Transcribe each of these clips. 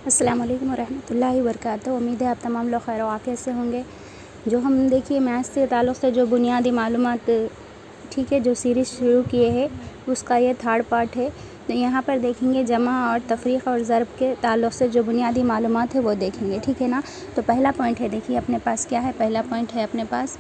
अस्सलाम वालेकुम रहमतुल्लाहि व बरकातहू। उम्मीद है आप तमाम लोग खैर आफियत से होंगे। जो हम देखिए मैथ्स से ताल्लुक़ से जो बुनियादी मालूमात ठीक है जो सीरीज़ शुरू किए हैं उसका ये थर्ड पार्ट है। तो यहाँ पर देखेंगे जमा और तफरीक़ और ज़र्ब के ताल्लुक़ से जो बुनियादी मालूमात है वो देखेंगे, ठीक है ना। तो पहला पॉइंट है, देखिए अपने पास क्या है। पहला पॉइंट है अपने पास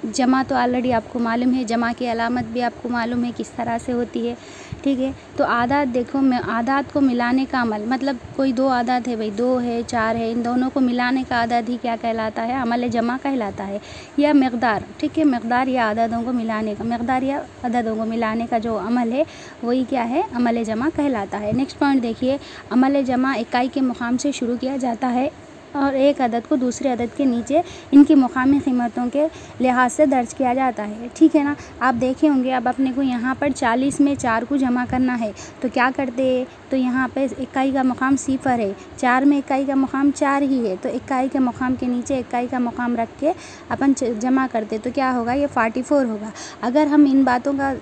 जमा। तो ऑलरेडी आपको मालूम है, जमा की अलामत भी आपको मालूम है किस तरह से होती है, ठीक है। तो आदात देखो, मैं आदात को मिलाने का अमल, मतलब कोई दो आदात है भाई, 2 है 4 है, इन दोनों को मिलाने का आदात ही क्या कहलाता है, अमल जमा कहलाता है। या मकदार, ठीक है, मकदार या आदादों को मिलाने का, मकदार या अददों को मिलाने का जो अमल है वही क्या है, अमल जमा कहलाता है। नेक्स्ट पॉइंट देखिए, अमल जमा इकाई के मुकाम से शुरू किया जाता है और एक अदद को दूसरे अदद के नीचे इनकी मुकामी कीमतों के लिहाज से दर्ज किया जाता है, ठीक है ना। आप देखे होंगे, अब अपने को यहाँ पर 40 में 4 को जमा करना है तो क्या करते हैं, तो यहाँ पे इकाई का मुकाम 0 है, 4 में इकाई का मुकाम 4 ही है, तो इकाई के मुकाम के नीचे इकाई का मुकाम रख के अपन जमा करते तो क्या होगा, ये 44 होगा। अगर हम इन बातों का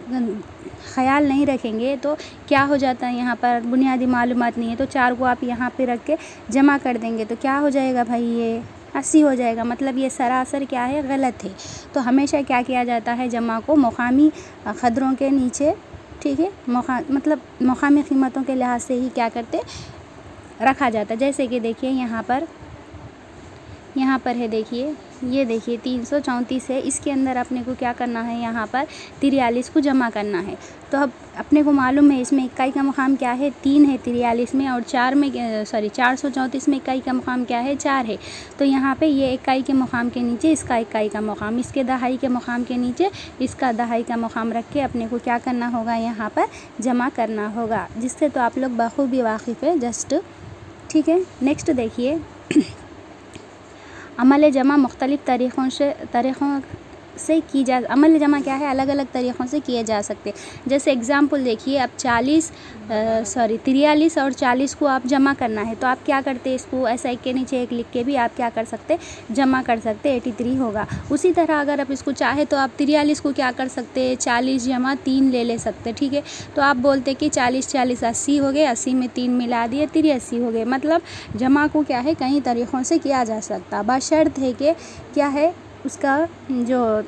ख़याल नहीं रखेंगे तो क्या हो जाता है, यहाँ पर बुनियादी मालूमात नहीं है तो 4 को आप यहाँ पे रख के जमा कर देंगे तो क्या हो जाएगा भाई, ये 80 हो जाएगा। मतलब ये सरासर क्या है, गलत है। तो हमेशा क्या किया जाता है, जमा को मुकामी क़दरों के नीचे, ठीक है, मतलब मुकामी कीमतों के लिहाज से ही क्या करते, रखा जाता है। जैसे कि देखिए यहाँ पर है, देखिए ये देखिए 334 है, इसके अंदर अपने को क्या करना है, यहाँ पर 43 को जमा करना है। तो अब अपने को मालूम है इसमें इकाई का मुकाम क्या है, 3 है 43 में, और 434 में इकाई का मुकाम क्या है, 4 है। तो यहाँ पे ये इकाई के मुकाम के नीचे इसका इकाई का मुकाम, इसके दहाई के मुकाम के नीचे इसका दहाई का मुकाम रख के अपने को क्या करना होगा, यहाँ पर जमा करना होगा, जिससे तो आप लोग बखूबी वाकिफ़ है जस्ट, ठीक है। नेक्स्ट देखिए, अमल जमा मुख्तलिफ़ तरीक़ों से की जा, अमल जमा क्या है, अलग अलग तरीक़ों से किए जा सकते। जैसे एग्ज़ाम्पल देखिए, अब 43 और 40 को आप जमा करना है तो आप क्या करते, इसको ऐसा एक के नीचे एक लिख के भी आप क्या कर सकते, जमा कर सकते, 83 होगा। उसी तरह अगर आप इसको चाहे तो आप 43 को क्या कर सकते, 40 जमा 3 ले सकते, ठीक है। तो आप बोलते कि 40 80 हो गए, 80 में 3 मिला दिए, 83 हो गए। मतलब जमा को क्या है, कई तरीक़ों से किया जा सकता, बशर्त है कि क्या है, उसका जो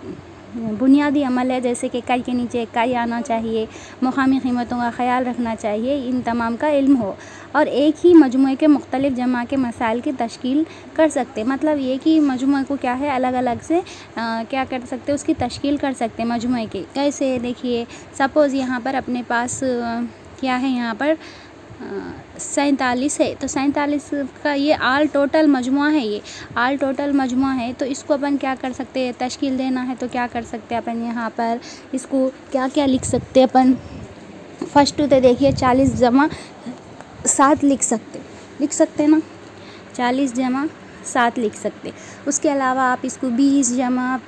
बुनियादी अमल है, जैसे कि इकाई के नीचे इकाई आना चाहिए, मुकामी कीमतों का ख़याल रखना चाहिए, इन तमाम का इल्म हो, और एक ही मजमूए के मुख्तलिफ़ जमा के मसाइल की तश्कील कर सकते। मतलब एक ही मजमूए को क्या है, अलग अलग से क्या कर सकते, उसकी तश्कील कर सकते मजमूए के। कैसे, देखिए सपोज़ यहाँ पर अपने पास क्या है, यहाँ पर 47 है, तो 47 का ये आल टोटल मजमुआ है, ये आल टोटल मजमुआ है। तो इसको अपन क्या कर सकते हैं, तश्कील देना है तो क्या कर सकते हैं अपन, यहाँ पर इसको क्या क्या लिख सकते हैं अपन। फर्स्ट तो देखिए 40 जमा 7 लिख सकते ना, 40 जमा 7 लिख सकते। उसके अलावा आप इसको 20 जमा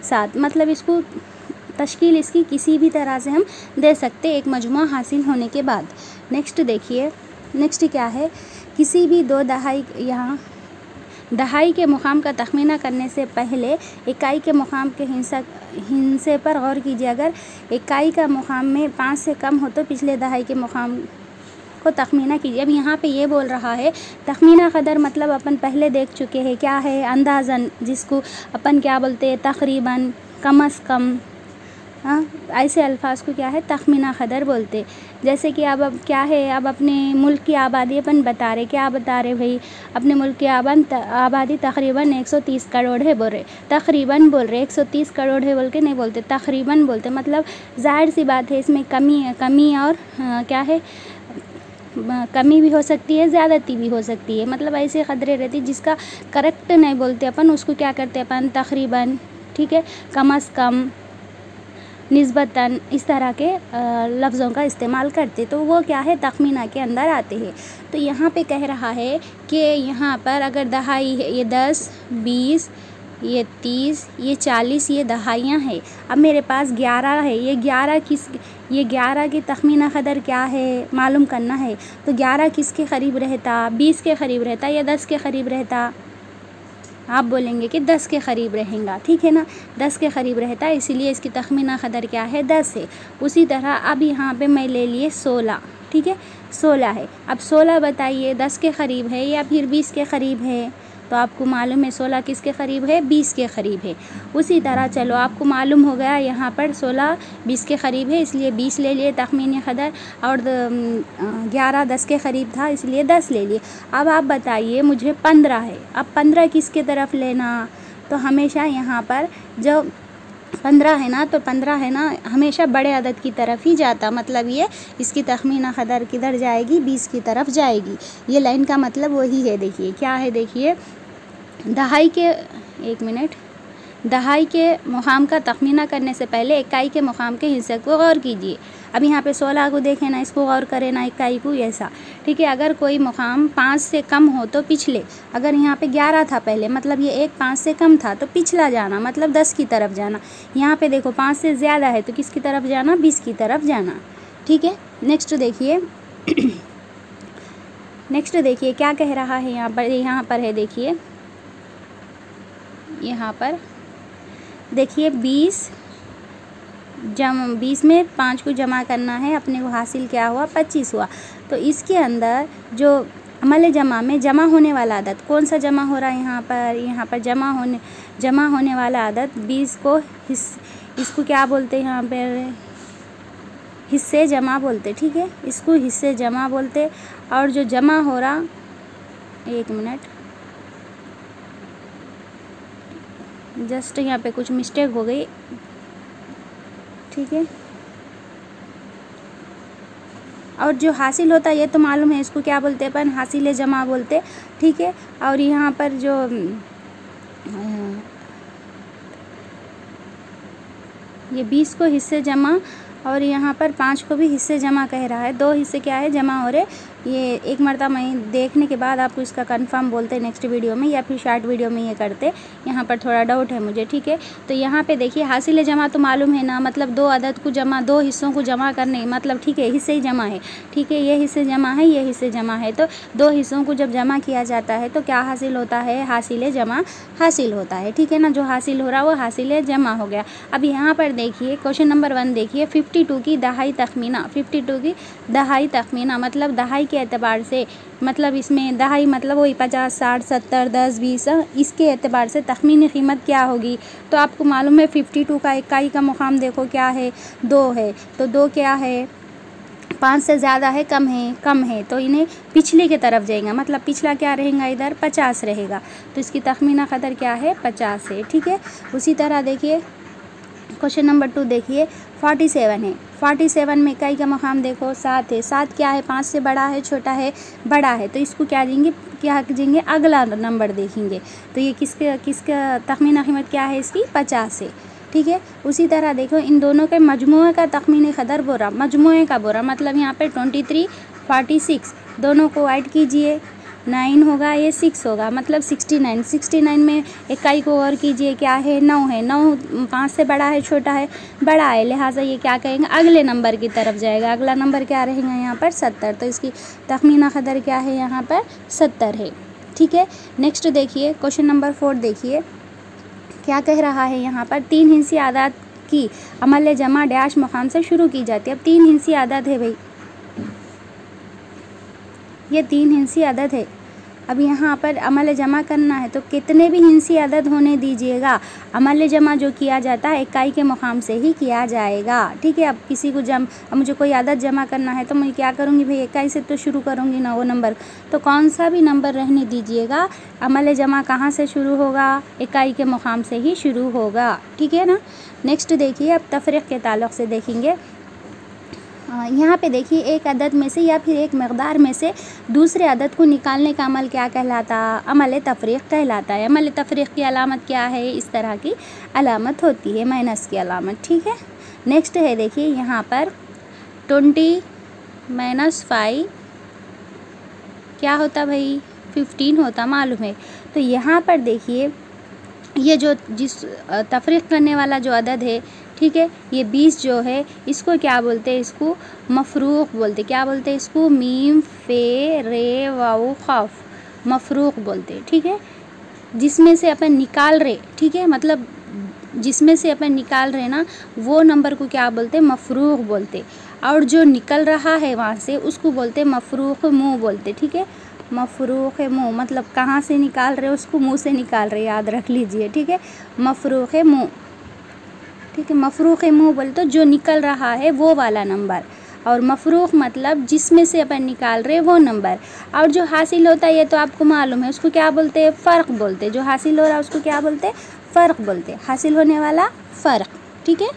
7, मतलब इसको तश्कील इसकी किसी भी तरह से हम दे सकते एक मजमुआ हासिल होने के बाद। नेक्स्ट देखिए, नेक्स्ट क्या है, किसी भी दो दहाई, यहाँ दहाई के मुकाम का तखमीना करने से पहले इकाई के मुकाम के हिस्से पर गौर कीजिए। अगर इकाई का मुकाम में 5 से कम हो तो पिछले दहाई के मुकाम को तखमीना कीजिए। अब यहाँ पे ये बोल रहा है तखमीना कदर, मतलब अपन पहले देख चुके हैं क्या है, अंदाज़न, जिसको अपन क्या बोलते हैं, तकरीबन, कम अज़ कम, हाँ, ऐसे अल्फाज को क्या है, तखमीना कदर बोलते। जैसे कि अब क्या है, अब अपने मुल्क की आबादी अपन बता रहे, क्या बता रहे भाई, अपने मुल्क की आबादी तकरीबन 130 करोड़ है, बोल रहे, तकरीबन बोल रहे, 130 करोड़ है बोल के नहीं बोलते, तकरीबन बोलते। मतलब ज़ाहिर सी बात है इसमें कमी और क्या है, कमी भी हो सकती है, ज़्यादती भी हो सकती है। मतलब ऐसे क़दरें रहती जिसका करेक्ट नहीं बोलते अपन, उसको क्या करते अपन, तकरीबन, ठीक है, कम अज़ कम, निस्बतन, इस तरह के लफ्ज़ों का इस्तेमाल करते, तो वो क्या है, तखमीना के अंदर आते हैं। तो यहाँ पे कह रहा है कि यहाँ पर अगर दहाई है, ये 10 20 ये 30 ये 40 ये दहाइयाँ हैं। अब मेरे पास 11 है, ये 11 की तखमीना कदर क्या है, मालूम करना है। तो 11 किसके करीब रहता, 20 के करीब रहता या 10 के करीब रहता, आप बोलेंगे कि 10 के करीब रहेगा, ठीक है ना, 10 के करीब रहता है, इसीलिए इसकी तखमीना कदर क्या है, 10 है। उसी तरह अब यहाँ पे मैं ले लिए 16, ठीक है, 16 है। अब 16 बताइए 10 के करीब है या फिर 20 के करीब है? तो आपको मालूम है 16 किसके करीब है? 20 के करीब है। उसी तरह चलो आपको मालूम हो गया यहाँ पर 16 20 के करीब है, इसलिए 20 ले लिए तखमीनी क़दर, और 11 10 के करीब था इसलिए 10 ले लिए। अब आप बताइए मुझे 15 है, अब 15 किसके तरफ लेना? तो हमेशा यहाँ पर जो 15 है ना, तो 15 है ना हमेशा बड़े अदद की तरफ ही जाता, मतलब ये इसकी तखमीना क़दर किधर जाएगी? 20 की तरफ जाएगी। ये लाइन का मतलब वही है। देखिए क्या है, देखिए दहाई के, एक मिनट, दहाई के मुकाम का तखमीना करने से पहले इकाई के मुकाम के हिस्से को गौर कीजिए। अब यहाँ पे 16 को देखें ना, इसको गौर करें ना, इकाई को, ऐसा ठीक है। अगर कोई मुकाम 5 से कम हो तो पिछले, अगर यहाँ पे 11 था पहले, मतलब ये एक 5 से कम था तो पिछला जाना, मतलब 10 की तरफ जाना। यहाँ पे देखो 5 से ज़्यादा है तो किसकी तरफ जाना? 20 की तरफ जाना, ठीक है। नेक्स्ट देखिए नेक्स्ट देखिए क्या कह रहा है यहाँ पर है, देखिए यहाँ पर देखिए 20 में 5 को जमा करना है, अपने को हासिल क्या हुआ? 25 हुआ। तो इसके अंदर जो अमल जमा में जमा होने वाला अदद कौन सा जमा हो रहा है? यहाँ पर जमा होने वाला अदद 20 को इसको क्या बोलते हैं? यहाँ पर हिस्से जमा बोलते, ठीक है, इसको हिस्से जमा बोलते। और जो जमा हो रहा, एक मिनट, जस्ट यहाँ पे कुछ मिस्टेक हो गई, ठीक है। और जो हासिल होता है ये तो मालूम है, इसको क्या बोलते हैं अपन? हासिल जमा बोलते, ठीक है। और यहाँ पर जो ये 20 को हिस्से जमा और यहाँ पर 5 को भी हिस्से जमा कह रहा है, 2 हिस्से क्या है? जमा हो रहे। ये एक मरतबा मैं देखने के बाद आपको इसका कंफर्म बोलते नेक्स्ट वीडियो में, या फिर शॉर्ट वीडियो में ये करते, यहाँ पर थोड़ा डाउट है मुझे, ठीक है। तो यहाँ पे देखिए हासिल जमा तो मालूम है ना, मतलब 2 अदद को जमा, 2 हिस्सों को जमा करने, मतलब ठीक है, हिस्से ही जमा है, ठीक है, ये हिस्से जमा है, ये हिस्से जमा है। तो 2 हिस्सों को जब जमा किया जाता है तो क्या हासिल होता है? हासिल जमा हासिल होता है, ठीक है ना। जो हासिल हो रहा है वो हासिल जमा हो गया। अब यहाँ पर देखिए क्वेश्चन नंबर 1 देखिए, 52 की दहाई तखमीना, 52 की दहाई तखमीना मतलब दहाई के एतबार से, मतलब इसमें दहाई मतलब वही 50 60 70 10 20, इसके एतबार से तखमीनी कीमत क्या होगी? तो आपको मालूम है 52 का इकाई का मुकाम देखो क्या है? 2 है। तो 2 क्या है? 5 से ज़्यादा है, कम है, तो इन्हें पिछले की तरफ जाएगा, मतलब पिछला क्या रहेगा? इधर 50 रहेगा, तो इसकी तखमीना क़दर क्या है? 50 है, ठीक है। उसी तरह देखिए क्वेश्चन नंबर 2 देखिए, 47 है। 47 में इकाई का मकाम देखो 7 है। 7 क्या है? 5 से बड़ा है, छोटा है, बड़ा है, तो इसको क्या देंगे? अगला नंबर देखेंगे। तो ये किसका तखमीना कीमत क्या है? इसकी 50 है, ठीक है। उसी तरह देखो इन दोनों के मजमूए का तखमीनी क़दर बोरा, मजमूए का बोरा मतलब यहाँ पे 23 46, दोनों को ऐड कीजिए, 9 होगा, ये 6 होगा, मतलब 69। 69 में इकाई को और कीजिए, क्या है? 9 है। 9 5 से बड़ा है, छोटा है, बड़ा है, लिहाजा ये क्या कहेंगे? अगले नंबर की तरफ जाएगा। अगला नंबर क्या रहेगा? यहाँ पर 70, तो इसकी तखमीना क़दर क्या है? यहाँ पर 70 है, ठीक है। नेक्स्ट देखिए क्वेश्चन नंबर 4 देखिए क्या कह रहा है यहाँ पर, 3 हिस्सी आदाद की अमल जमा डैश मुकाम से शुरू की जाती है। अब 3 हिस्सी आदद है भाई, ये 3 हिस्सी अदद है। अब यहाँ पर अमल जमा करना है तो कितने भी हिस्सी अदद होने दीजिएगा, अमल जमा जो किया जाता है इकाई के मुकाम से ही किया जाएगा, ठीक है। अब किसी को अब मुझे कोई अदद जमा करना है तो मैं क्या करूँगी भाई? इकाई से तो शुरू करूँगी ना वो नंबर, तो कौन सा भी नंबर रहने दीजिएगा, अमल जमा कहाँ से शुरू होगा? इकाई के मुकाम से ही शुरू होगा, ठीक है ना। नेक्स्ट देखिए अब तफरीक़ के ताल्लुक़ से देखेंगे। यहाँ पे देखिए एक अदद में से या फिर एक मकदार में से दूसरे अदद को निकालने का अमल क्या कहलाता? अमल तफरीक़ कहलाता है। अमल तफरीक़ की अलामत क्या है? इस तरह की अलामत होती है, माइनस की अलामत, ठीक है। नेक्स्ट है देखिए यहाँ पर 20 - 5 क्या होता भाई? 15 होता, मालूम है। तो यहाँ पर देखिए ये जो जिस तफरीक़ करने वाला जो अदद है, ठीक है, ये 20 जो है इसको क्या बोलते हैं? इसको मफरूक़ बोलते। क्या बोलते हैं इसको? मीम फे रे वाउ ख़ाफ, मफरूक़ बोलते, ठीक है। जिसमें से अपन निकाल रहे, ठीक है, मतलब जिसमें से अपन निकाल रहे ना वो नंबर को क्या बोलते हैं? मफरूक़ बोलते। और जो निकल रहा है वहाँ से उसको बोलते मफरूख मुँह बोलते। ठीक है, मफरूख मुँह मतलब कहाँ से निकाल रहे, उसको मुँह से निकाल रहे, याद रख लीजिए। ठीक है, मफरूख मुँह। ठीक है, मफरूख मुँह बोले तो जो निकल रहा है वो वाला नंबर, और मफरूख मतलब जिसमें से अपन निकाल रहे वो नंबर। और जो हासिल होता है ये तो आपको मालूम है, उसको क्या बोलते हैं, फ़र्क बोलते हैं। जो हासिल हो रहा है उसको क्या बोलते हैं, फ़र्क बोलते हैं, हासिल होने वाला फ़र्क। ठीक है,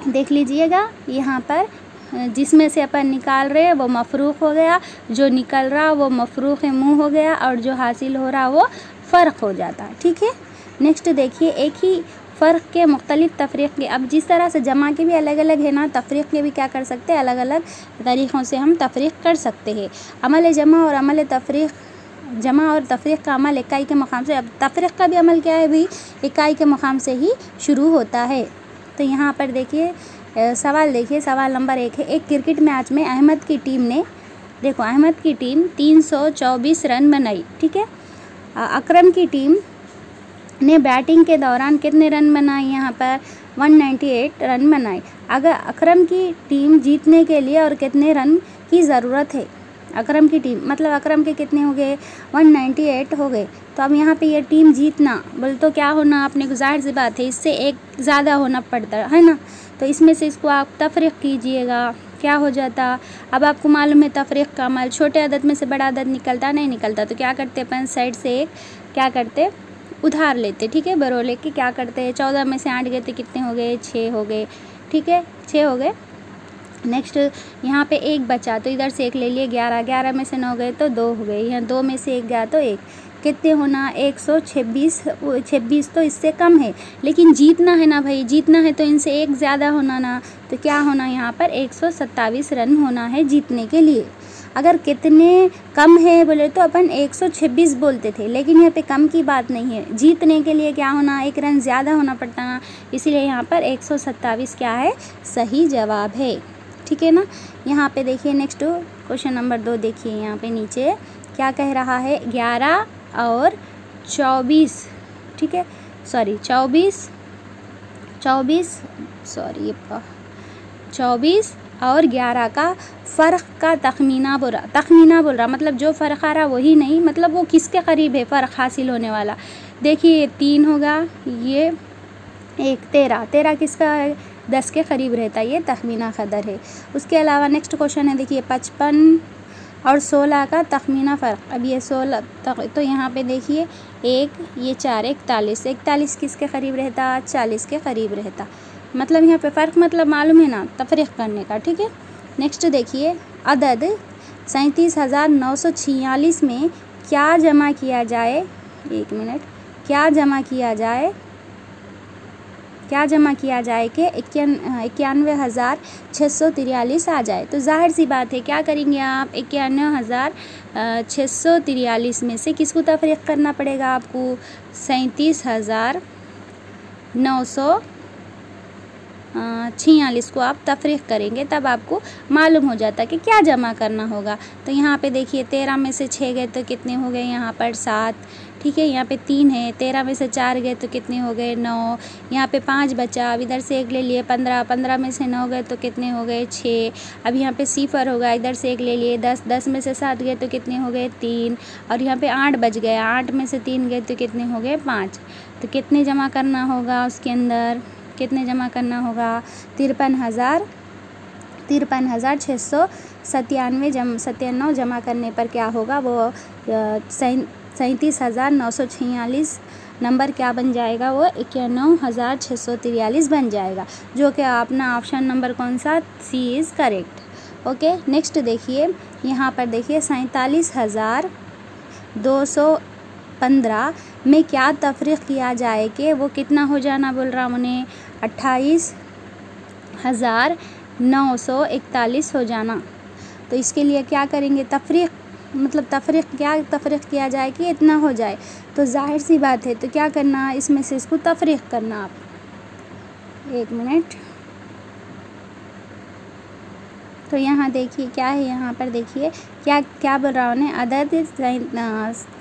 देख लीजिएगा यहाँ पर जिसमें से अपन निकाल रहे हैं वो मफरूख हो गया, जो निकल रहा वो मफरूख मुँह हो गया, और जो हासिल हो रहा वो फ़र्क हो जाता। ठीक है, नेक्स्ट देखिए, एक ही फ़र्क के मुख्तलिफ तफरीक़ के, अब जिस तरह से जमा के भी अलग अलग है ना, तफरीक़ के भी क्या कर सकते हैं, अलग अलग तरीक़ों से हम तफरीक़ कर सकते हैं। अमल जमा और अमल तफरीक़, जमा और तफरीक़ का अमल इकाई के मकाम से, अब तफरीक़ का भी अमल क्या है भाई, इकाई के मकाम से ही शुरू होता है। तो यहाँ पर देखिए सवाल, देखिए सवाल नंबर 1 है, एक क्रिकेट मैच में अहमद की टीम ने, देखो अहमद की टीम 324 रन बनाई। ठीक है, अकरम की टीम ने बैटिंग के दौरान कितने रन बनाए, यहाँ पर 198 रन बनाए। अगर अकरम की टीम जीतने के लिए और कितने रन की ज़रूरत है, अकरम की टीम मतलब अकरम के कितने हो गए, 198 हो गए। तो अब यहाँ पे ये टीम जीतना बोले तो क्या होना, अपने को ज़ाहिर सी बात है इससे एक ज़्यादा होना पड़ता है ना, तो इसमें से इसको आप तफरीक़ कीजिएगा, क्या हो जाता। अब आपको मालूम है तफरीक़ का अमल, छोटे अदद में से बड़ा अदद निकलता नहीं निकलता, तो क्या करते अपन साइड से एक क्या करते, उधार लेते। ठीक है, बरोले के क्या करते हैं, 14 में से 8 गए तो कितने हो गए, 6 हो गए। ठीक है, 6 हो गए। नेक्स्ट यहाँ पे एक बचा तो इधर से एक ले लिए, 11 में से 9 गए तो 2 हो गए, यहाँ 2 में से 1 गया तो 1, कितने होना 126 तो इससे कम है, लेकिन जीतना है ना भाई, जीतना है तो इनसे एक ज़्यादा होना ना, तो क्या होना यहाँ पर 127 रन होना है जीतने के लिए। अगर कितने कम है बोले तो अपन 126 बोलते थे, लेकिन यहाँ पे कम की बात नहीं है, जीतने के लिए क्या होना, 1 रन ज़्यादा होना पड़ता ना, इसीलिए यहाँ पर 127 क्या है, सही जवाब है। ठीक है ना, यहाँ पे देखिए नेक्स्ट क्वेश्चन नंबर 2 देखिए, यहाँ पे नीचे क्या कह रहा है, 11 और 24, ठीक है, सॉरी 24 और 11 का फ़र्क का तखमीना बोल रहा, मतलब जो फ़र्क आ रहा वही नहीं, मतलब वो किसके करीब है फ़र्क हासिल होने वाला। देखिए 3 होगा, ये 1 13 किसका है, 10 के करीब रहता है, ये तखमीना कदर है। उसके अलावा नेक्स्ट क्वेश्चन है, देखिए 55 और 16 का तखमीना फ़र्क। अब ये 16 तो यहाँ पे देखिए 1 ये 4 41 किसके करीब रहता, 40 के करीब रहता, मतलब यहाँ पे फ़र्क मतलब मालूम है ना तफरीक़ करने का। ठीक है, नेक्स्ट देखिए, अदद 37,946 में क्या जमा किया जाए, 1 मिनट, क्या जमा किया जाए कि 91,643 आ जाए। तो जाहिर सी बात है क्या करेंगे आप, 91,643 में से किसको तफरीक़ करना पड़ेगा आपको, 37,946 को आप तफरीक़ करेंगे, तब आपको मालूम हो जाता है कि क्या जमा करना होगा। तो यहाँ पे देखिए 13 में से 6 गए तो कितने हो गए, यहाँ पर 7। ठीक है, यहाँ पे 3 है, 13 में से 4 गए तो कितने हो गए, 9। यहाँ पे 5 बचा, अब इधर से 1 ले लिए, 15 में से 9 गए तो कितने हो गए, 6। अब यहाँ पे 0 होगा, इधर से 1 ले लिए, 10 में से 7 गए तो कितने हो गए, 3। और यहाँ पे 8 बच गए, 8 में से 3 गए तो कितने हो गए, 5। तो कितने जमा करना होगा, उसके अंदर कितने जमा करना होगा, 53,697 जमा करने पर क्या होगा, वो 37,946 नंबर क्या बन जाएगा, वो 91,643 बन जाएगा, जो कि अपना ऑप्शन नंबर कौन सा, सी इज़ करेक्ट। ओके, नेक्स्ट देखिए, यहाँ पर देखिए 47,215 में क्या तफरीक़ किया जाए कि वो कितना हो जाना, बोल रहा हूँ उन्हें 28,941 हो जाना। तो इसके लिए क्या करेंगे, तफरीक़ मतलब तफरीक़ किया जाए कि इतना हो जाए, तो जाहिर सी बात है, तो क्या करना, इसमें से इसको तफरीक़ करना आप। 1 मिनट, तो यहाँ देखिए क्या है, यहाँ पर देखिए क्या बोल रहा हूँ, अदद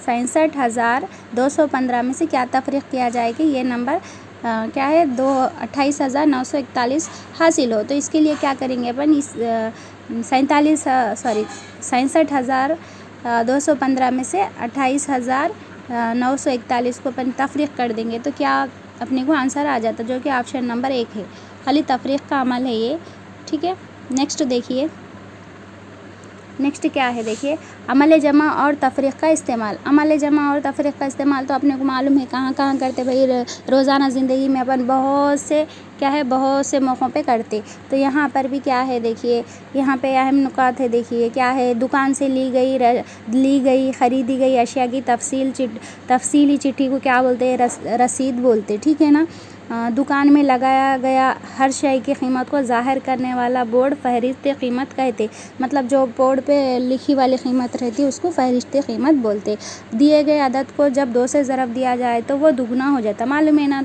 67,215 में से क्या तफरीक़ किया जाए कि ये नंबर क्या है 28,941 हासिल हो। तो इसके लिए क्या करेंगे अपन, इस 67,215 में से 28,941 को अपन तफरीक कर देंगे तो क्या अपने को आंसर आ जाता, जो कि ऑप्शन नंबर 1 है। खाली तफरीक का अमल है ये, ठीक है। नेक्स्ट देखिए, नेक्स्ट क्या है, देखिए अमल जमा और तफरीक का इस्तेमाल। अमल जमा और तफरीक का इस्तेमाल तो अपने को मालूम है कहाँ कहाँ करते भाई, रोज़ाना ज़िंदगी में अपन बहुत से क्या है, बहुत से मौक़ों पे करते। तो यहाँ पर भी क्या है, देखिए यहाँ पे अहम नुकात है। देखिए क्या है, दुकान से ली गई ख़रीदी गई अशिया की तफसीली चिट्ठी को क्या बोलते हैं, रसीद बोलते, ठीक है ना। दुकान में लगाया गया हर शय की कीमत को ज़ाहिर करने वाला बोर्ड फ़हरिस्त कीमत कहते। मतलब जो बोर्ड पे लिखी वाली कीमत रहती है उसको फ़हरिस्त कीमत बोलते। दिए गए अदद को जब 2 से ज़रब दिया जाए तो वो दुगना हो जाता। मालूम है ना,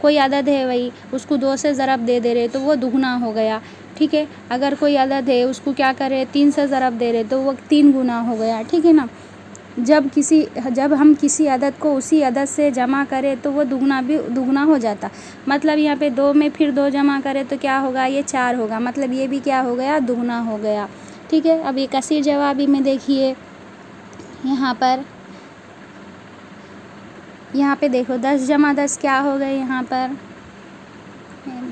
कोई अदद है वही, उसको 2 से ज़रब दे रहे तो वो दुगना हो गया, ठीक है। अगर कोई अदद है उसको क्या करे, 3 से ज़रब दे रहे तो वो 3 गुना हो गया, ठीक है ना। जब हम किसी अदद को उसी अदद से जमा करें तो वो दुगना हो जाता। मतलब यहाँ पे 2 में फिर 2 जमा करें तो क्या होगा, ये 4 होगा। मतलब ये भी क्या हो गया, दुगना हो गया, ठीक है। अब ये कसीर जवाबी में देखिए, यहाँ पे देखो 10 जमा 10 क्या हो गए, यहाँ पर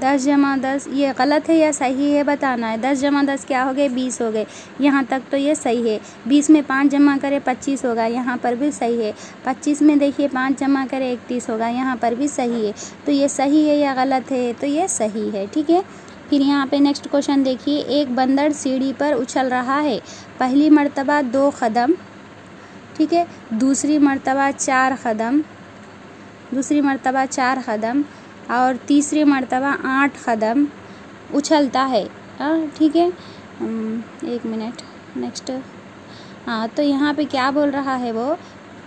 10 जमा 10, ये गलत है या सही है बताना है। 10 जमा 10 क्या हो गए, 20 हो गए। यहाँ तक तो ये सही है। 20 में 5 जमा करें 25 होगा, यहाँ पर भी सही है। 25 में देखिए 5 जमा करें 31 होगा, यहाँ पर भी सही है। तो ये सही है या गलत है, तो ये सही है, ठीक है। फिर यहाँ पे नेक्स्ट क्वेश्चन देखिए, एक बंदर सीढ़ी पर उछल रहा है। पहली मर्तबा 2 कदम, ठीक है, दूसरी मर्तबा 4 कदम और तीसरी मर्तबा 8 कदम उछलता है, ठीक है। 1 मिनट, नेक्स्ट। तो यहाँ पे क्या बोल रहा है वो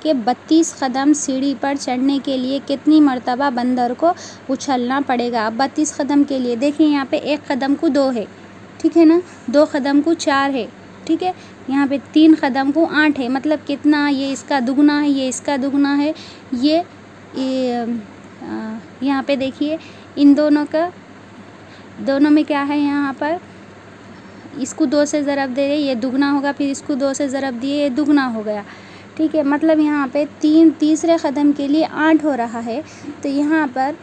कि 32 कदम सीढ़ी पर चढ़ने के लिए कितनी मर्तबा बंदर को उछलना पड़ेगा। अब 32 कदम के लिए देखिए यहाँ पे 1 कदम को 2 है, ठीक है ना, 2 कदम को 4 है, ठीक है। यहाँ पे 3 कदम को 8 है। मतलब कितना, ये इसका दुगना है, ये इसका दुगना है। ये यहाँ पे देखिए इन दोनों में क्या है, यहाँ पर इसको 2 से ज़रब दे रहे, ये दुगना होगा, फिर इसको 2 से ज़रब दिए, ये दुगना हो गया, ठीक है। मतलब यहाँ पे तीसरे कदम के लिए 8 हो रहा है। तो यहाँ पर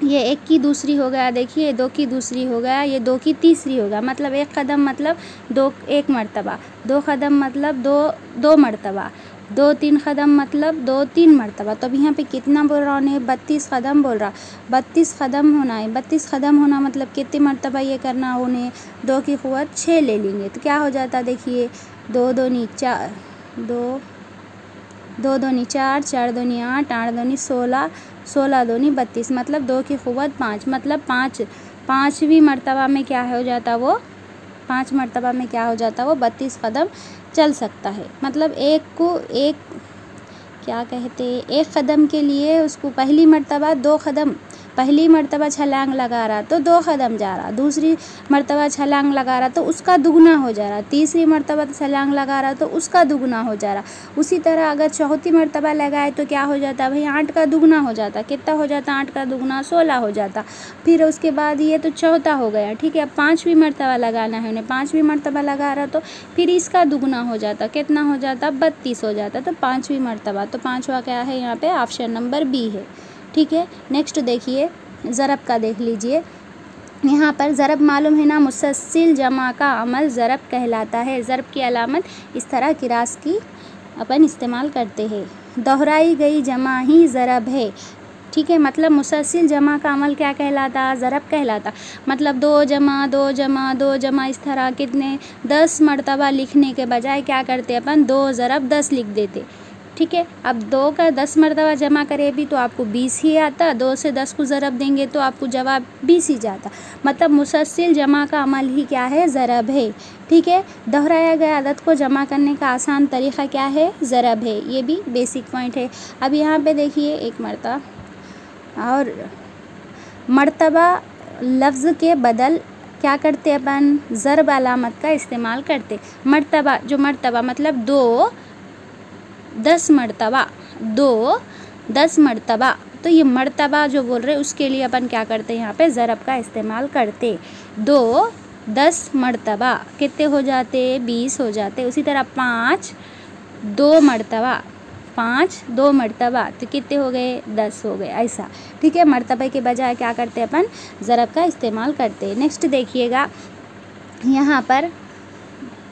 ये 1 की दूसरी हो गया, देखिए 2 की दूसरी हो गया, ये 2 की तीसरी होगा। मतलब 1 कदम मतलब 1 मर्तबा, 2 कदम मतलब 2 मर्तबा, 2-3 कदम मतलब 2-3 मर्तबा। तो अब यहाँ पे कितना बोल रहा है, 32 कदम बोल रहा, 32 कदम होना है। 32 कदम होना मतलब कितने मर्तबा ये करना, उन्हें 2 की क़ुव्वत 6 ले लेंगे तो क्या हो जाता, देखिए 2 दूनी 4, 2 दूनी 4, 4 दूनी 8, 8 दूनी 16, 16 दूनी 32, मतलब 2 की क़ुव्वत 5, मतलब 5वीं मर्तबा में क्या हो जाता, वो 5 मर्तबा में क्या हो जाता, वो 32 कदम चल सकता है। मतलब एक क्या कहते, 1 कदम के लिए उसको पहली मर्तबा 2 कदम, पहली मर्तबा छलांग लगा रहा तो 2 कदम जा रहा, दूसरी मर्तबा छलांग लगा रहा तो उसका दुगना हो जा रहा, तीसरी मर्तबा छलांग लगा रहा तो उसका दुगना हो जा रहा। उसी तरह अगर चौथी मर्तबा लगाए तो क्या हो जाता भाई, 8 का दुगना हो जाता। कितना हो जाता, 8 का दुगना 16 हो जाता। फिर उसके बाद ये तो चौथा हो गया, ठीक है। अब 5वीं मर्तबा लगाना है उन्हें, 5वीं मर्तबा लगा रहा तो फिर इसका दुगना हो जाता, कितना हो जाता, 32 हो जाता। तो 5वीं मर्तबा, तो 5वां क्या है यहाँ पे, ऑप्शन नंबर बी है, ठीक है। नेक्स्ट देखिए, ज़रब का देख लीजिए। यहाँ पर ज़रब मालूम है ना, मुसलसिल जमा का अमल ज़रब कहलाता है। ज़रब की अलामत इस तरह किरास की अपन इस्तेमाल करते हैं। दोहराई गई जमा ही ज़रब है, ठीक है। मतलब मुसलसिल जमा का अमल क्या कहलाता, ज़रब कहलाता। मतलब 2 जमा 2 जमा 2 जमा, इस तरह कितने 10 मर्तबा लिखने के बजाय क्या करते अपन, 2 ज़रब 10 लिख देते, ठीक है। अब 2 का 10 मर्तबा जमा करें भी तो आपको 20 ही आता, 2 से 10 को ज़रब देंगे तो आपको जवाब 20 ही जाता। मतलब मुसलसिल जमा का अमल ही क्या है, ज़रब है, ठीक है। दोहराया गया अदद को जमा करने का आसान तरीक़ा क्या है, ज़रब है। ये भी बेसिक पॉइंट है। अब यहाँ पे देखिए, एक मर्तबा और मर्तबा लफ्ज़ के बदल क्या करते अपन, ज़रब अलामत का इस्तेमाल करते। मर्तबा, जो मर्तबा मतलब 2 10 मर्तबा, 2 10 मर्तबा, तो ये मर्तबा जो बोल रहे उसके लिए अपन क्या करते यहाँ पे ज़रब का इस्तेमाल करते। 2 10 मर्तबा कितने हो जाते 20 हो जाते। उसी तरह 5 2 मर्तबा 5 2 मर्तबा तो कितने हो गए 10 हो गए, ऐसा। ठीक है, मर्तबे के बजाय क्या करते अपन ज़रब का इस्तेमाल करते। नेक्स्ट देखिएगा यहाँ पर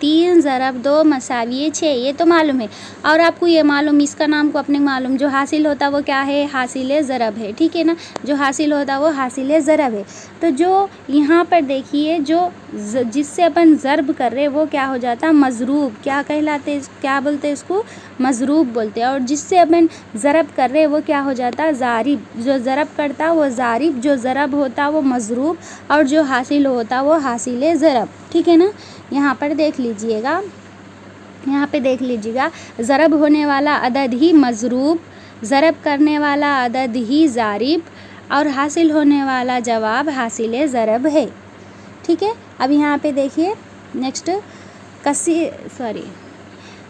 3 ज़रब 2 मसावी 6, ये तो मालूम है। और आपको ये मालूम, इसका नाम को अपने मालूम, जो हासिल होता वो क्या है हासिल ज़रब है। ठीक है ना, जो हासिल होता वो हासिल ज़रब है। तो जो यहाँ पर देखिए जो जिससे अपन ज़रब कर रहे वो क्या हो जाता मज़रूब, क्या कहलाते, क्या बोलते इसको मज़रूब बोलते हैं। और जिससे अपन ज़रब कर रहे वो क्या हो जाता ज़ारिब, जो ज़रब करता वो ज़ारिब, जो ज़रब होता वो मज़रूब, और जो हासिल होता वो हासिल ज़रब। ठीक है ना, यहाँ पर देख लीजिएगा, यहाँ पे देख लीजिएगा ज़रब होने वाला अदद ही मज़रूब, ज़रब करने वाला अदद ही ज़ारिब, और हासिल होने वाला जवाब हासिल ज़रब है। ठीक है, अब यहाँ पे देखिए नेक्स्ट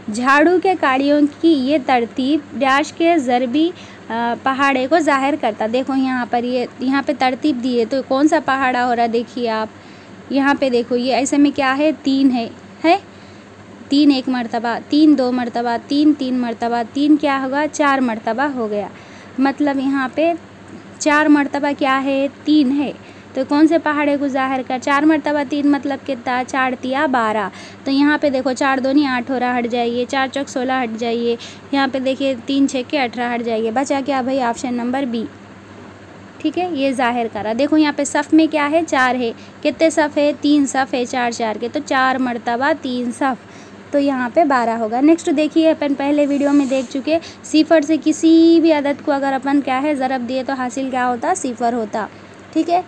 झाड़ू के काड़ियों की ये तरतीब डैश के ज़रबी पहाड़े को ज़ाहिर करता। देखो यहाँ पर ये यहाँ पे तरतीब दी है, तो कौन सा पहाड़ा हो रहा देखिए आप, यहाँ पे देखो ये ऐसे में क्या है 3 है 3 1 मर्तबा, 3 2 मर्तबा, 3 3 मर्तबा, 3 क्या होगा 4 मर्तबा हो गया। मतलब यहाँ पे 4 मर्तबा क्या है 3 है, तो कौन से पहाड़े को ज़ाहिर कर 4 मर्तबा 3 मतलब कितना 4 तिया 12। तो यहाँ पे देखो 4 दूनी 8 हो रहा, हट जाइए, 4 चौक 16 हट जाइए, यहाँ पे देखिए 3 6 के 18 हट जाइए, बचा क्या भाई ऑप्शन नंबर बी। ठीक है, ये ज़ाहिर करा। देखो यहाँ पे सफ़ में क्या है 4 है, कितने सफ़ है 3 सफ़ है 4 4 के, तो 4 मर्तबा 3 सफ़, तो यहाँ पे 12 होगा। नेक्स्ट देखिए अपन पहले वीडियो में देख चुके, सिफर से किसी भी अदद को अगर अपन क्या है ज़रब दिए तो हासिल क्या होता सिफर होता। ठीक है,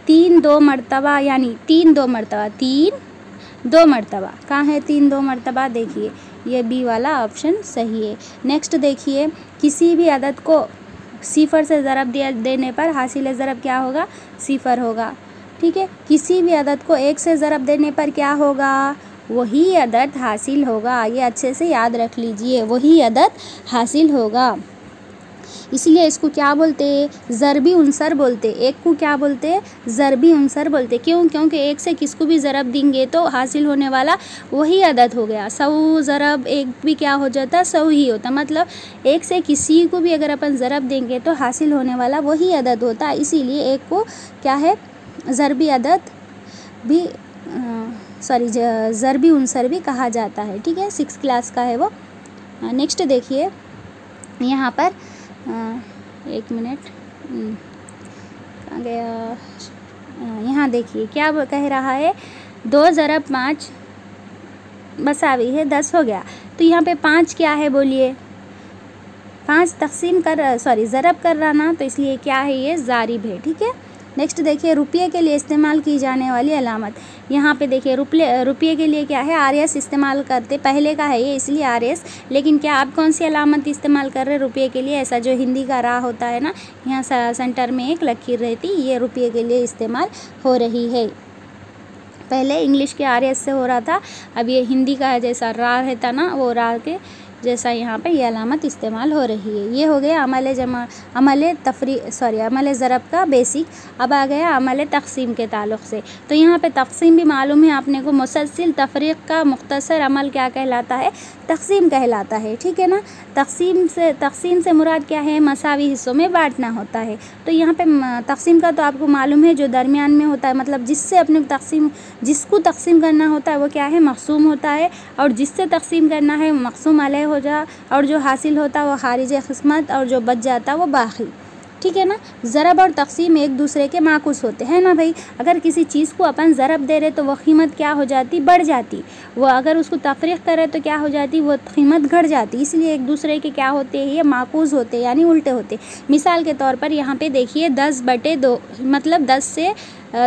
3 2 मर्तबा यानी 3 2 मर्तबा, 3 2 मर्तबा कहाँ है 3 2 मर्तबा, देखिए ये बी वाला ऑप्शन सही है। नेक्स्ट देखिए किसी भी अदद को सिफर से ज़रब देने पर हासिल ज़रब क्या होगा सिफर होगा। ठीक है, किसी भी अदद को 1 से ज़रब देने पर क्या होगा वही अदद हासिल होगा। ये अच्छे से याद रख लीजिए, वही अदद हासिल होगा। इसीलिए इसको क्या बोलते ज़रबी उनसर बोलते, एक को क्या बोलते ज़रबी उनसर बोलते। क्यों? क्योंकि 1 से किसको भी ज़रब देंगे तो हासिल होने वाला वही अदद हो गया। 100 ज़रब 1 भी क्या हो जाता 100 ही होता, मतलब 1 से किसी को भी अगर अपन ज़रब देंगे तो हासिल होने वाला वही अदद होता। इसीलिए एक को क्या है ज़रबी अदद भी ज़रबी उनसर भी कहा जाता है। ठीक है, 6 क्लास का है वो। नेक्स्ट देखिए यहाँ पर 1 मिनट कहाँ गया, यहाँ देखिए क्या कह रहा है 2 ज़रब 5 बसावी है 10 हो गया। तो यहाँ पे 5 क्या है बोलिए, 5 तकसीम कर ज़रब कर रहा ना, तो इसलिए क्या है ये ज़ारिब है। ठीक है, नेक्स्ट देखिए रुपये के लिए इस्तेमाल की जाने वाली अलामत। यहाँ पे देखिए रुपये के लिए क्या है RS इस्तेमाल करते, पहले का है ये इसलिए RS, लेकिन क्या आप कौन सी अलामत इस्तेमाल कर रहे हैं रुपये के लिए, ऐसा जो हिंदी का रा होता है ना, यहाँ सेंटर में एक लकीर रहती, ये रुपये के लिए इस्तेमाल हो रही है। पहले इंग्लिश के RS से हो रहा था, अब ये हिंदी का जैसा रा रहता ना, वो रा के जैसा यहाँ पे ये अलामत इस्तेमाल हो रही है। ये हो गया अमल ज़रब का बेसिक। अब आ गया अमल तक़सीम के ताल्लुक़ से। तो यहाँ पे तक़सीम भी मालूम है आपने को, मुसलसिल तफ़रीक़ का मुख्तसर अमल क्या कहलाता है तक़सीम कहलाता है। ठीक है ना, तक़सीम से मुराद क्या है मसावी हिस्सों में बांटना होता है। तो यहाँ पे तक़सीम का तो आपको मालूम है जो दरमियान में होता है, मतलब जिससे अपने जिसको तक़सीम करना होता है वो क्या है मक़सूम होता है, और जिससे तक़सीम करना है मक़सूम अलैह हो जा, और जो हासिल होता वो खारिज क़िस्मत, और जो बच जाता वो बाकी। ठीक है ना, ज़रब और तक़सीम एक दूसरे के माकूस होते हैं ना भाई। अगर किसी चीज़ को अपन ज़रब दे रहे तो वो कीमत क्या हो जाती बढ़ जाती, वो अगर उसको तफ़रीक़ करे तो क्या हो जाती वो कीमत घट जाती। इसलिए एक दूसरे के क्या होते हैं ये माकूस होते यानी उल्टे होते। मिसाल के तौर पर यहाँ पे देखिए 10/2 मतलब 10 से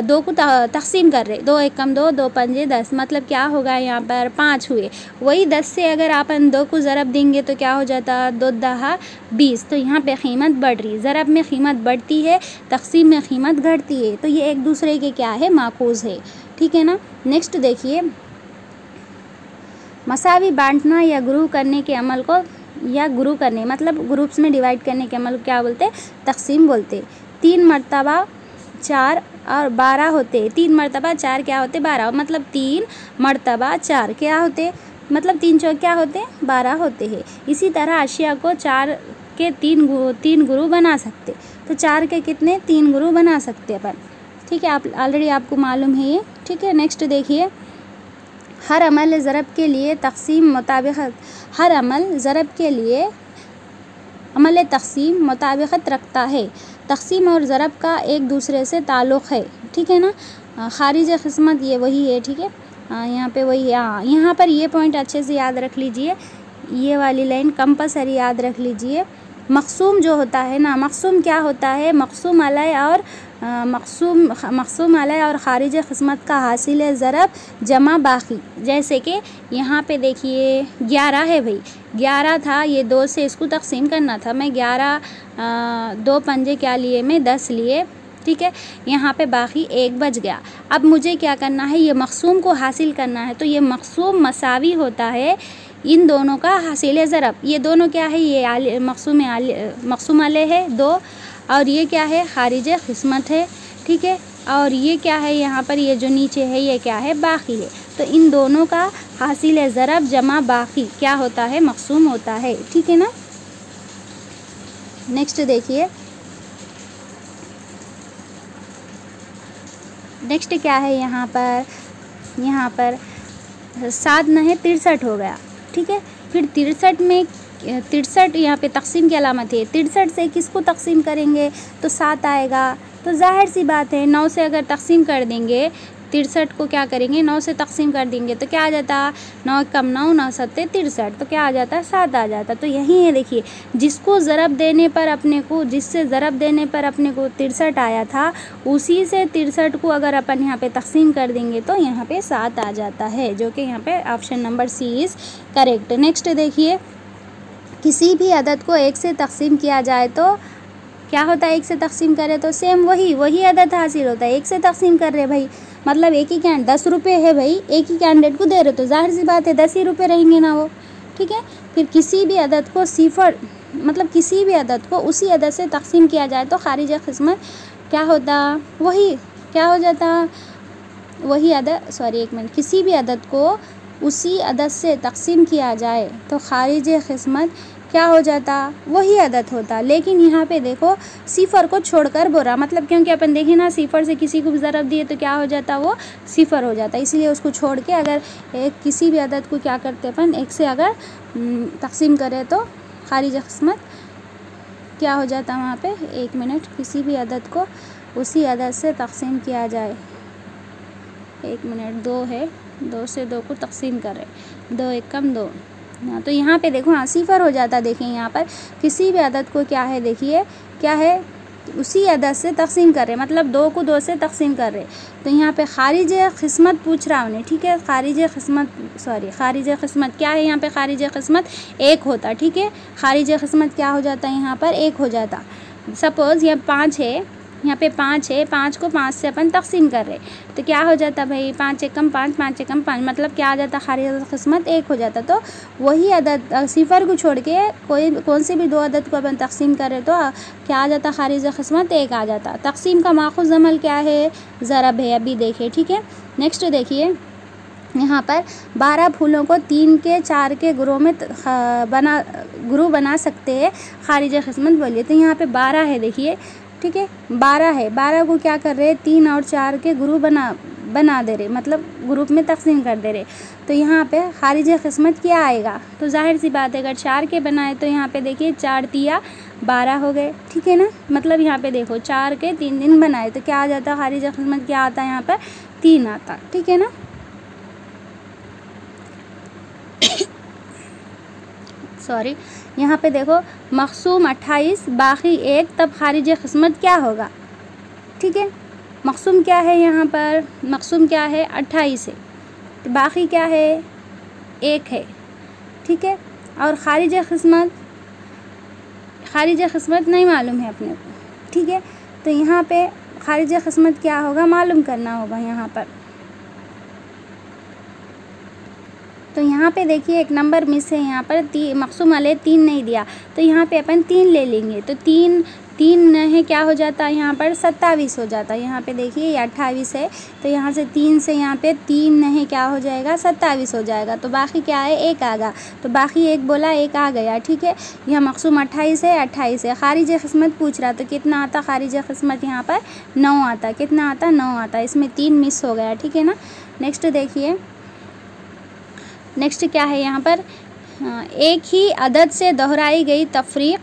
2 को तक़सीम कर रहे, 2 एकम 2 2 पंजे 10, मतलब क्या होगा यहाँ पर 5 हुए। वही 10 से अगर अपन 2 को ज़रब देंगे तो क्या हो जाता 2 10 20। तो यहाँ पे कीमत बढ़ रही, ज़रब में कीमत बढ़ती है, तक़सीम में कीमत घटती है। तो ये एक दूसरे के क्या है माकूस है। ठीक है ना, नेक्स्ट देखिए मसावी बांटना या ग्रूह करने के अमल को या गुरु करने, मतलब ग्रुप्स में डिवाइड करने के मतलब क्या बोलते, तकसीम बोलते। 3 मरतबा 4 और 12 होते, 3 मरतबा 4 क्या होते, 12, मतलब 3 मरतबा 4 क्या होते, मतलब 3 चौक क्या होते, 12 होते हैं। इसी तरह अशिया को 4 के 3 गुरु बना सकते, तो 4 के कितने, 3 गुरु बना सकते अपन, ठीक है। आप ऑलरेडी आपको मालूम है ये, ठीक है। नेक्स्ट देखिए, हर अमल ज़रब के लिए तकसीम मुताबिकत, हर अमल ज़रब के लिए अमल तकसीम मुताबिकत रखता है। तकसीम और ज़रब का एक दूसरे से ताल्लुक़ है, ठीक है ना। खारिज क़िस्मत ये वही है, ठीक है। यहाँ पे वही है। यहाँ पर ये पॉइंट अच्छे से याद रख लीजिए, ये वाली लाइन कंपलसरी याद रख लीजिए। मक़सूम जो होता है ना, मक़सूम क्या होता है, मक़सूम अलै और खारिज क़िस्मत का हासिल ज़रब जमा बाकी। जैसे कि यहाँ पे देखिए 11 है भाई, 11 था, ये 2 से इसको तकसीम करना था, मैं 11 2 पंजे क्या लिए, मैं 10 लिए, ठीक है। यहाँ पे बाकी 1 बच गया। अब मुझे क्या करना है, ये मक़सूम को हासिल करना है, तो ये मक़सूम मसावी होता है इन दोनों का हासिल ज़रब। ये दोनों क्या है, ये मक़सूम अलै है 2, और ये क्या है, खारिज क़िस्मत है, ठीक है। और ये क्या है, यहाँ पर ये जो नीचे है ये क्या है, बाकी है। तो इन दोनों का हासिल ज़रब जमा बाकी क्या होता है, मक़सूम होता है, ठीक है ना। नेक्स्ट देखिए, नेक्स्ट क्या है, यहाँ पर 7 नहीं 63 हो गया, ठीक है। फिर 63 में 63 यहाँ पे तकसीम की अलामत है, 63 से किसको तकसीम करेंगे तो 7 आएगा। तो जाहिर सी बात है 9 से अगर तकसीम कर देंगे, 63 को क्या करेंगे, 9 से तकसीम कर देंगे तो क्या आ जाता, 9 कम 9 9 सत्ते 63, तो क्या आ जाता, 7 आ जाता। तो यही है, देखिए जिसको ज़रब देने पर अपने को, जिससे ज़रब देने पर अपने को 63 आया था, उसी से 63 को अगर अपन यहाँ पे तकसीम कर देंगे तो यहाँ पे 7 आ जाता है, जो कि यहाँ पे option number C is correct. Next देखिए, किसी भी अदद को 1 से तकसीम किया जाए तो क्या होता है, 1 से तकसीम करें तो सेम वही अदद हासिल होता है। 1 से तकसीम कर रहे भाई, मतलब एक ही कैंड 10 रुपये है भाई, एक ही कैंडिडेट को दे रहे, तो जाहिर सी बात है 10 ही रुपये रहेंगे ना वो, ठीक है। फिर किसी भी अदद को सिफर, मतलब किसी भी अदद को उसी अदद से तकसीम किया जाए तो खारिज क़िस्मत क्या होता, वही क्या हो जाता, वही अदद, सॉरी एक मिनट, किसी भी अदद को उसी अदद से तकसीम किया जाए तो खारिज क़िस्मत क्या हो जाता, वही अदद होता। लेकिन यहाँ पे देखो सिफर को छोड़कर बोला, मतलब क्योंकि अपन देखें ना, सिफर से किसी को भी ज़रब दिए तो क्या हो जाता, वो सिफर हो जाता, इसलिए उसको छोड़ के अगर किसी भी अदद को क्या करते अपन 1 से अगर तकसीम करें तो खारिज क़िस्मत क्या हो जाता वहाँ पे, 1 मिनट, किसी भी अदद को उसी अदद से तकसीम किया जाए, 1 मिनट, 2 है, 2 से 2 को तकसीम करें, 2 1 कम 2, तो यहाँ पे देखो सिफर हो जाता। देखिए यहाँ पर किसी भी अदद को क्या है, देखिए क्या है, उसी अदद से तकसीम कर रहे, मतलब 2 को 2 से तकसीम कर रहे, तो यहाँ पे खारिज क़िस्मत पूछ रहा उन्हें, ठीक है। खारिज क़िस्मत क्या है, यहाँ पे खारिज क़िस्मत 1 होता, ठीक है। खारिज क़िस्मत क्या हो जाता है, यहाँ पर 1 हो जाता। सपोज़ यहाँ 5 है, यहाँ पे 5 है, 5 को 5 से अपन तकसीम कर रहे, तो क्या हो जाता भाई, 5 एकम 5, 5 एकम 5, मतलब क्या आ जाता, खारिज क़िस्मत 1 हो जाता। तो वही अदद सिफर को छोड़ के कौन से भी 2 अदद को अपन तकसीम कर रहे तो क्या आ जाता, खारिज क़िस्मत 1 आ जाता। तकसीम का माखूज़ अमल क्या है, ज़रब है, अभी देखिए, ठीक है। नेक्स्ट देखिए, यहाँ पर 12 फूलों को 3 के 4 के गुरु में गुरु बना सकते हैं, खारिज क़िस्मत बोलिए। तो यहाँ पे 12 है, देखिए, ठीक है, 12 है, 12 को क्या कर रहे हैं, 3 और 4 के गुरु बना दे रहे, मतलब ग्रुप में तकसीम कर दे रहे। तो यहाँ पे खारिज क़िस्मत क्या आएगा, तो जाहिर सी बात है अगर 4 के बनाए तो यहाँ पे देखिए 4 तिया 12 हो गए, ठीक है ना। मतलब यहाँ पे देखो 4 के 3 दिन बनाए तो क्या आ जाता, खारिज क़िस्मत क्या आता है, यहाँ पर 3 आता, ठीक है ना। सॉरी, यहाँ पे देखो मक़सूम 28 बाकी 1, तब खारिज क़िस्मत क्या होगा, ठीक है। मक़सूम क्या है, यहाँ पर मक़सूम क्या है, 28 है, तो बाकी क्या है, 1 है, ठीक है। और खारिज क़िस्मत नहीं मालूम है अपने को, ठीक है। तो यहाँ पे खारिज क़िस्मत क्या होगा, मालूम करना होगा यहाँ पर। तो यहाँ पे देखिए एक नंबर मिस है, यहाँ पर मक़सूम अलैह 3 नहीं दिया, तो यहाँ पे अपन 3 ले लेंगे। तो 3 है क्या हो जाता है यहाँ पर 27 हो जाता है। यहाँ पे देखिए ये 28 है, तो यहाँ से 3 से यहाँ पे 3 है क्या हो जाएगा 27 हो जाएगा। तो बाकी क्या है 1 आ गया, तो बाकी 1 बोला 1 आ गया, ठीक है। यह मक़सूम 28 है, 28 है। खारिज क़िस्मत पूछ रहा, तो कितना आता खारिज क़िस्मत यहाँ पर 9 आता। कितना आता 9 आता, इसमें 3 मिस हो गया, ठीक है ना। नेक्स्ट देखिए, नेक्स्ट क्या है यहाँ पर, एक ही अदद से दोहराई गई तफरीक,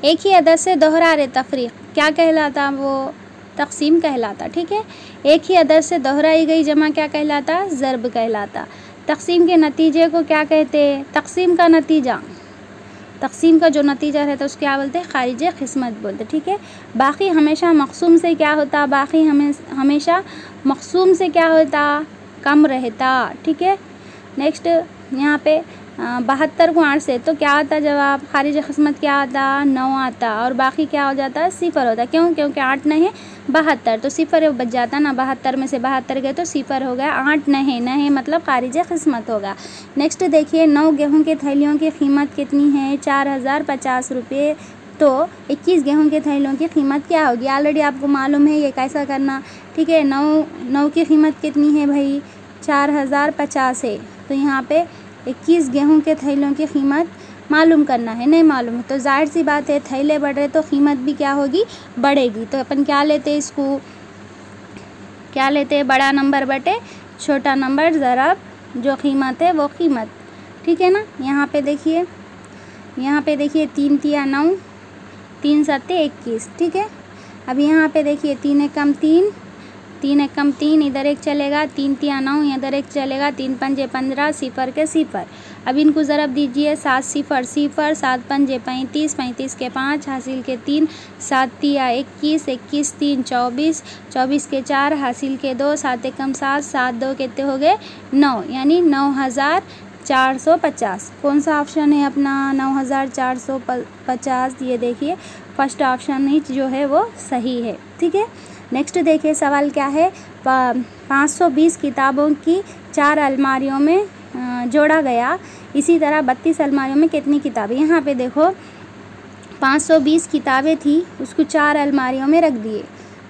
एक ही अदद से दोहरा रहे तफरीक क्या कहलाता, वो तक़सीम कहलाता, ठीक है। एक ही अदद से दोहराई गई जमा क्या कहलाता, ज़र्ब कहलाता। तक़सीम के नतीजे को क्या कहते हैं, तक़सीम का नतीजा, तक़सीम का जो नतीजा रहता है उसको क्या बोलते हैं, खारिज क़िस्मत बोलते, ठीक है। बाकी हमेशा मक़सूम से क्या होता, बाकी हमेशा मक़सूम से क्या होता, कम रहता, ठीक है। नेक्स्ट यहाँ पे 72 को 8 से तो क्या आता जवाब, खारिज क़िस्मत क्या आता 9 आता, और बाकी क्या हो जाता 0 होता। क्यों, क्योंकि 8 नहीं 72, तो 0 बच जाता ना, 72 में से 72 गए तो 0 हो गया, 8 नहीं मतलब खारिज क़िस्मत होगा। नेक्स्ट देखिए, 9 गेहूँ के थैलियों की कीमत कितनी है, 4050 रुपये। तो 21 गेहूं के थैलों की कीमत क्या होगी, ऑलरेडी आपको मालूम है ये कैसा करना, ठीक है। 9 की कीमत कितनी है भाई 4050 है, तो यहाँ पे 21 गेहूं के थैलों की कीमत मालूम करना है, नहीं मालूम है तो जाहिर सी बात है थैले बढ़ रहे तो कीमत भी क्या होगी, बढ़ेगी। तो अपन क्या लेते हैं, इसको क्या लेते हैं, बड़ा नंबर बटे छोटा नंबर, ज़रब जो कीमत है वो कीमत, ठीक है ना। यहाँ पे देखिए 3 तिया 9, 3 सत्ते 21, ठीक है। अब यहाँ पे देखिए 3 एकम 3, 3 एकम 3, इधर एक चलेगा, 3 तिया 9, इधर एक चलेगा, 3 पंजे 15, 0 के 0। अब इनको ज़रब दीजिए, 7 0 0, 7 पंजे 35, 35 के 5, हासिल के 3, 7 तिया 21, 21 3 24, 24 के 4, हासिल के 2, 7 एकम 7, 7 2 कितने हो गए 9, यानी 9450। कौन सा ऑप्शन है अपना 9450, ये देखिए फर्स्ट ऑप्शन ही जो है वो सही है, ठीक है। नेक्स्ट देखिए सवाल क्या है, 520 किताबों की 4 अलमारियों में जोड़ा गया, इसी तरह 32 अलमारियों में कितनी किताबें। यहाँ पे देखो 520 किताबें थी, उसको 4 अलमारियों में रख दिए,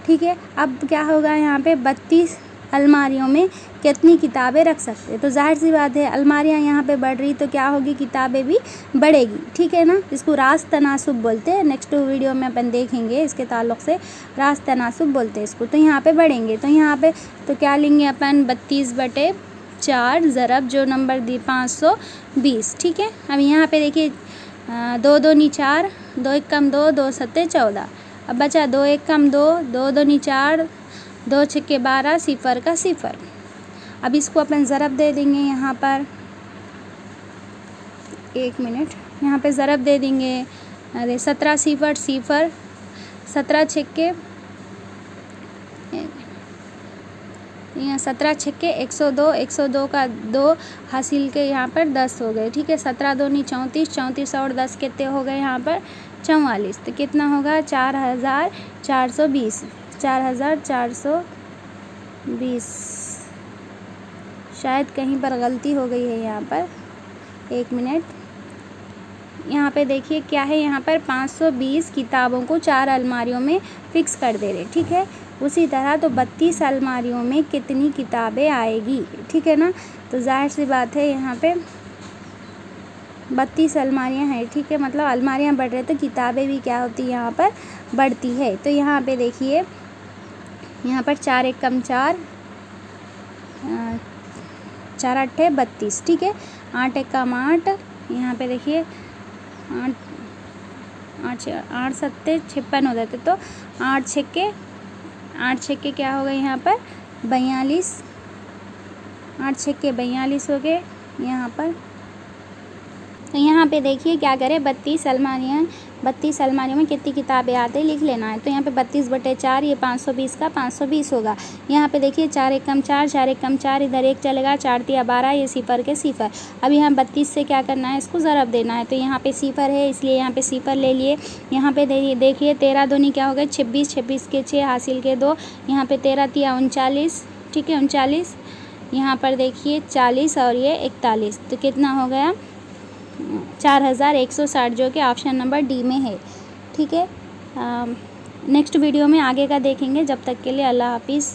ठीक है। अब क्या होगा, यहाँ पे 32 अलमारियों में कितनी किताबें रख सकते हैं। तो जाहिर सी बात है अलमारियाँ यहाँ पे बढ़ रही तो क्या होगी, किताबें भी बढ़ेगी, ठीक है ना। इसको रास्त तनासुब बोलते हैं, नेक्स्ट वीडियो में अपन देखेंगे इसके ताल्लुक़ से, रास्त तनासुब बोलते हैं इसको। तो यहाँ पे बढ़ेंगे, तो यहाँ पे तो क्या लेंगे अपन 32/4 ज़रब जो नंबर दी 520, ठीक है। अब यहाँ पे देखिए 2 2 नी 4, 2 1 कम 2, 2 सत्ते 14, अब बचा 2 1 कम 2, 2 2 नी 4, 2 6 12, 0 का 0। अब इसको अपन ज़रब दे देंगे, यहाँ पर 1 मिनट, यहाँ पे ज़रब दे देंगे, अरे 17 0 0, 17 6 यहाँ 17 6 102, 102 का 2 हासिल के यहाँ पर 10 हो गए, ठीक है। 17 2 नी 34, 34 और 10 कितने हो गए यहाँ पर 44, तो कितना होगा 4420, 4420। शायद कहीं पर गलती हो गई है यहाँ पर, 1 मिनट। यहाँ पे देखिए क्या है, यहाँ पर 520 किताबों को 4 अलमारियों में फ़िक्स कर दे रहे, ठीक है। उसी तरह तो 32 अलमारियों में कितनी किताबें आएगी, ठीक है ना। तो जाहिर सी बात है यहाँ पे 32 अलमारियाँ हैं, ठीक है, मतलब अलमारियाँ बढ़ रहे तो किताबें भी क्या होती है यहाँ पर बढ़ती है। तो यहाँ पे देखिए यहाँ पर 4 1 कम 4, 4 8 32, ठीक है। 8 1 कम 8, यहाँ पे देखिए 8 7 56 हो जाते, तो 8 6 क्या हो गए यहाँ पर 42, 8 6 42 हो गए यहाँ पर। तो यहाँ पे देखिए क्या करें, 32 अलमारियों में कितनी किताबें आते लिख लेना है। तो यहाँ पे 32/4, ये 520 का 520 होगा। यहाँ पे देखिए 4 1 कम 4, 4 1 कम 4, इधर एक चलेगा, 4 तिया 12, ये 0 के 0। अब यहाँ 32 से क्या करना है, इसको ज़रब देना है। तो यहाँ पे 0 है इसलिए यहाँ पे 0 ले लिए। यहाँ पे देखिए 13 दूनी क्या हो गए 26, 26 के 6 हासिल के 2, यहाँ पे 13 तिया 39, ठीक है 39, यहाँ पर देखिए 40 और ये 41, तो कितना हो गया 4160, जो कि ऑप्शन नंबर डी में है। ठीक है, नेक्स्ट वीडियो में आगे का देखेंगे। जब तक के लिए अल्लाह हाफिज़।